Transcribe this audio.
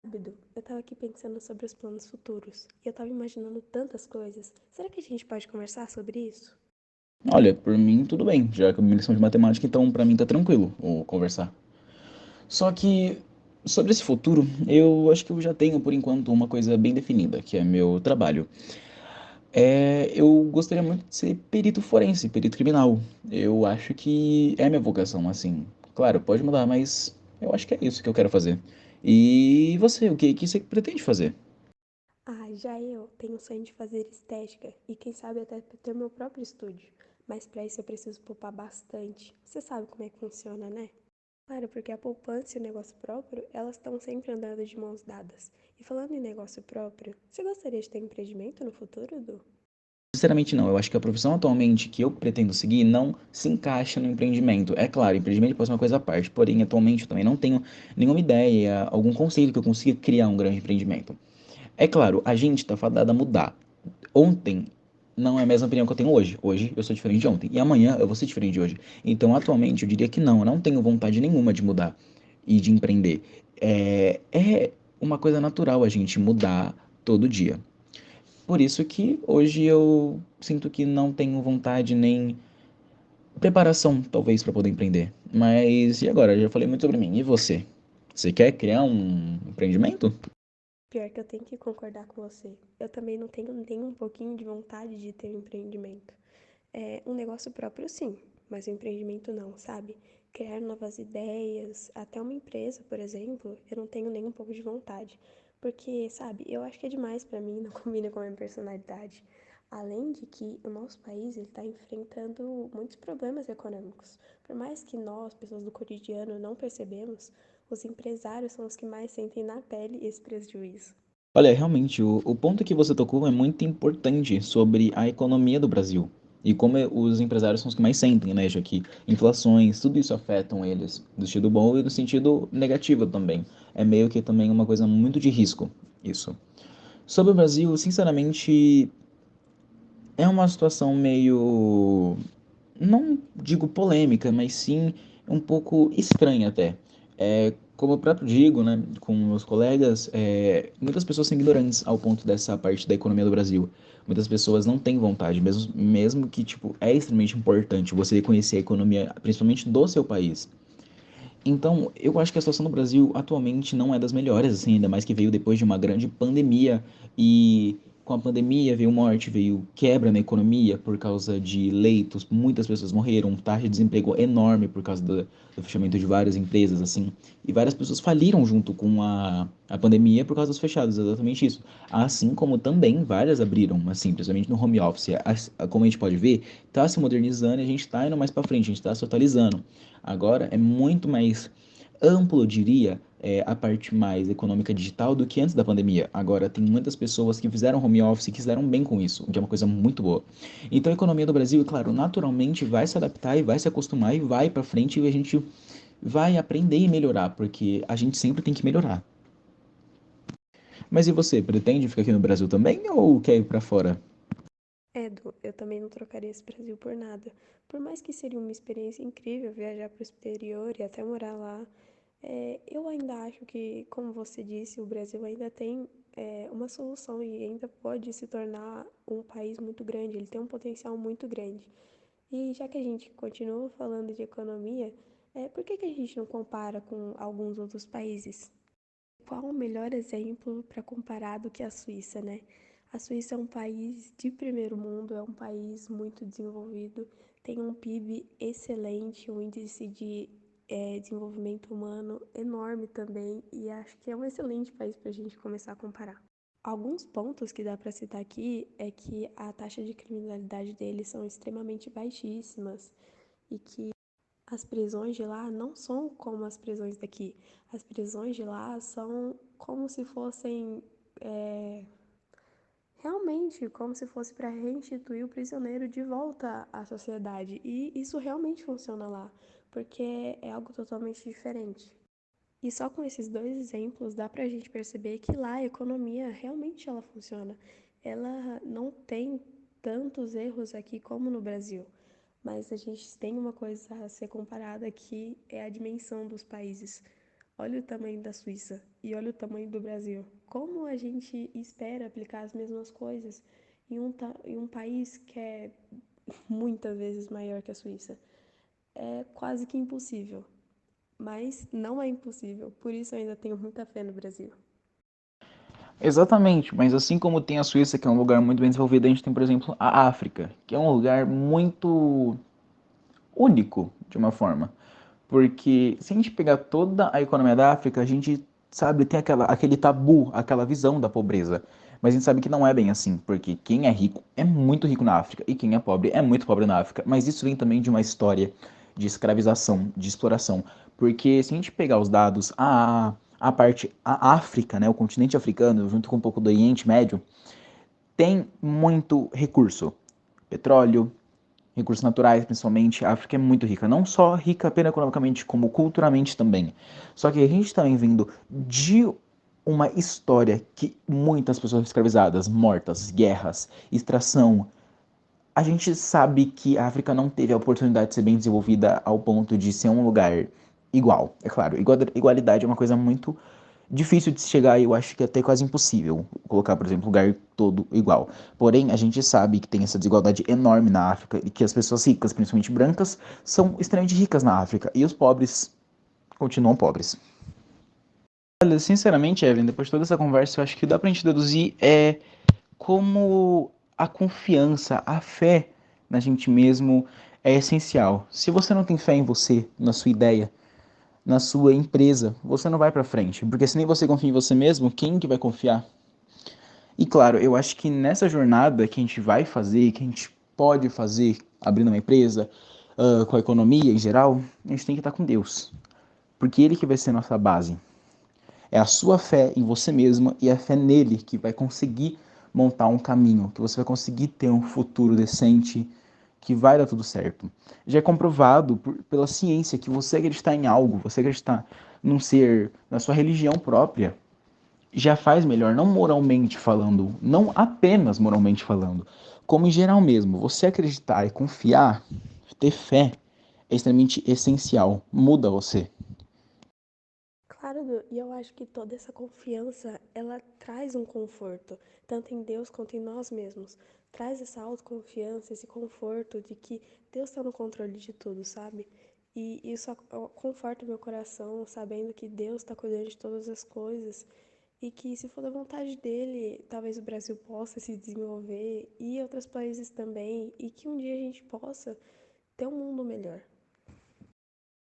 Rápido, eu tava aqui pensando sobre os planos futuros e eu tava imaginando tantas coisas. Será que a gente pode conversar sobre isso? Olha, por mim tudo bem, já que é uma lição de matemática, então pra mim tá tranquilo o conversar. Só que sobre esse futuro, eu acho que eu já tenho por enquanto uma coisa bem definida, que é meu trabalho. Eu gostaria muito de ser perito forense, perito criminal. Eu acho que é minha vocação, assim. Claro, pode mudar, mas eu acho que é isso que eu quero fazer. E você, o que você pretende fazer? Ah, já eu tenho o sonho de fazer estética e quem sabe até ter meu próprio estúdio. Mas pra isso eu preciso poupar bastante. Você sabe como é que funciona, né? Claro, porque a poupança e o negócio próprio, elas estão sempre andando de mãos dadas. E falando em negócio próprio, você gostaria de ter empreendimento no futuro, Du? Sinceramente, não. Eu acho que a profissão atualmente que eu pretendo seguir não se encaixa no empreendimento. É claro, empreendimento pode ser uma coisa à parte, porém, atualmente eu também não tenho nenhuma ideia, algum conceito que eu consiga criar um grande empreendimento. É claro, a gente está fadado a mudar. Ontem não é a mesma opinião que eu tenho hoje. Hoje eu sou diferente de ontem. E amanhã eu vou ser diferente de hoje. Então, atualmente, eu diria que não. Eu não tenho vontade nenhuma de mudar e de empreender. É uma coisa natural a gente mudar todo dia. Por isso que hoje eu sinto que não tenho vontade nem preparação, talvez, para poder empreender. Mas e agora? Eu já falei muito sobre mim. E você? Você quer criar um empreendimento? Pior que eu tenho que concordar com você. Eu também não tenho nem um pouquinho de vontade de ter um empreendimento. É um negócio próprio, sim, mas um empreendimento não, sabe? Criar novas ideias, até uma empresa, por exemplo, eu não tenho nem um pouco de vontade. Porque, sabe, eu acho que é demais pra mim, não combina com a minha personalidade. Além de que o nosso país ele está enfrentando muitos problemas econômicos. Por mais que nós, pessoas do cotidiano, não percebemos, os empresários são os que mais sentem na pele esse prejuízo. Olha, realmente, o ponto que você tocou é muito importante sobre a economia do Brasil. E como os empresários são os que mais sentem, né? Já que inflações, tudo isso afetam eles, do sentido bom e do sentido negativo também. É meio que também uma coisa muito de risco, isso. Sobre o Brasil, sinceramente, é uma situação meio, não digo polêmica, mas sim um pouco estranha até. Como eu próprio digo, né, com meus colegas, muitas pessoas são ignorantes ao ponto dessa parte da economia do Brasil. Muitas pessoas não têm vontade, mesmo que tipo, é extremamente importante você conhecer a economia, principalmente do seu país. Então, eu acho que a situação no Brasil atualmente não é das melhores, assim, ainda mais que veio depois de uma grande pandemia e com a pandemia veio morte, veio quebra na economia por causa de leitos, muitas pessoas morreram, taxa de desemprego enorme por causa do fechamento de várias empresas, assim, e várias pessoas faliram junto com a pandemia por causa dos fechados, exatamente isso. Assim como também várias abriram, assim, principalmente no home office. Como a gente pode ver, está se modernizando e a gente está indo mais para frente, a gente está se atualizando. Agora é muito mais amplo, eu diria, a parte mais econômica digital do que antes da pandemia. Agora tem muitas pessoas que fizeram home office e que fizeram bem com isso, o que é uma coisa muito boa. Então a economia do Brasil, claro, naturalmente vai se adaptar e vai se acostumar e vai para frente e a gente vai aprender e melhorar, porque a gente sempre tem que melhorar. Mas e você, pretende ficar aqui no Brasil também ou quer ir para fora? Edu, eu também não trocaria esse Brasil por nada. Por mais que seria uma experiência incrível viajar para o exterior e até morar lá, eu ainda acho que, como você disse, o Brasil ainda tem uma solução e ainda pode se tornar um país muito grande. Ele tem um potencial muito grande. E já que a gente continua falando de economia, por que a gente não compara com alguns outros países? Qual o melhor exemplo para comparar do que a Suíça, né? A Suíça é um país de primeiro mundo, é um país muito desenvolvido, tem um PIB excelente, um índice de desenvolvimento humano enorme também, e acho que é um excelente país para a gente começar a comparar. Alguns pontos que dá para citar aqui é que a taxa de criminalidade deles são extremamente baixíssimas e que as prisões de lá não são como as prisões daqui. As prisões de lá são como se fossem realmente como se fosse para restituir o prisioneiro de volta à sociedade. E isso realmente funciona lá, porque é algo totalmente diferente. E só com esses dois exemplos dá para a gente perceber que lá a economia realmente ela funciona. Ela não tem tantos erros aqui como no Brasil. Mas a gente tem uma coisa a ser comparada aqui, é a dimensão dos países. Olha o tamanho da Suíça e olha o tamanho do Brasil. Como a gente espera aplicar as mesmas coisas em um país que é muitas vezes maior que a Suíça? É quase que impossível, mas não é impossível. Por isso eu ainda tenho muita fé no Brasil. Exatamente, mas assim como tem a Suíça, que é um lugar muito bem desenvolvido, a gente tem, por exemplo, a África, que é um lugar muito único, de uma forma. Porque se a gente pegar toda a economia da África, a gente sabe, tem aquele tabu, aquela visão da pobreza. Mas a gente sabe que não é bem assim, porque quem é muito rico na África, e quem é muito pobre na África. Mas isso vem também de uma história de escravização, de exploração. Porque se a gente pegar os dados, a África, né, o continente africano, junto com um pouco do Oriente Médio, tem muito recurso. Petróleo, recursos naturais, principalmente. A África é muito rica, não só rica apenas economicamente, como culturalmente também. Só que a gente também vindo de uma história que muitas pessoas escravizadas, mortas, guerras, extração. A gente sabe que a África não teve a oportunidade de ser bem desenvolvida ao ponto de ser um lugar igual. É claro, igualdade é uma coisa muito difícil de se chegar e eu acho que é até quase impossível colocar, por exemplo, um lugar todo igual. Porém, a gente sabe que tem essa desigualdade enorme na África e que as pessoas ricas, principalmente brancas, são extremamente ricas na África e os pobres continuam pobres. Olha, sinceramente, Evelyn, depois de toda essa conversa, eu acho que dá pra gente deduzir como a confiança, a fé na gente mesmo é essencial. Se você não tem fé em você, na sua ideia, na sua empresa, você não vai pra frente, porque se nem você confia em você mesmo, quem que vai confiar? E claro, eu acho que nessa jornada que a gente vai fazer, que a gente pode fazer abrindo uma empresa, com a economia em geral, a gente tem que estar com Deus, porque Ele que vai ser nossa base. É a sua fé em você mesma e a fé nele que vai conseguir montar um caminho, que você vai conseguir ter um futuro decente, que vai dar tudo certo. Já é comprovado pela ciência que você acreditar em algo, você acreditar num ser, na sua religião própria, já faz melhor, não moralmente falando, não apenas moralmente falando, como em geral mesmo. Você acreditar e confiar, ter fé, é extremamente essencial, muda você. Claro, e eu acho que toda essa confiança, ela traz um conforto, tanto em Deus quanto em nós mesmos. Traz essa autoconfiança, esse conforto de que Deus está no controle de tudo, sabe? E isso conforta meu coração, sabendo que Deus está cuidando de todas as coisas e que, se for da vontade dele, talvez o Brasil possa se desenvolver e outros países também, e que um dia a gente possa ter um mundo melhor.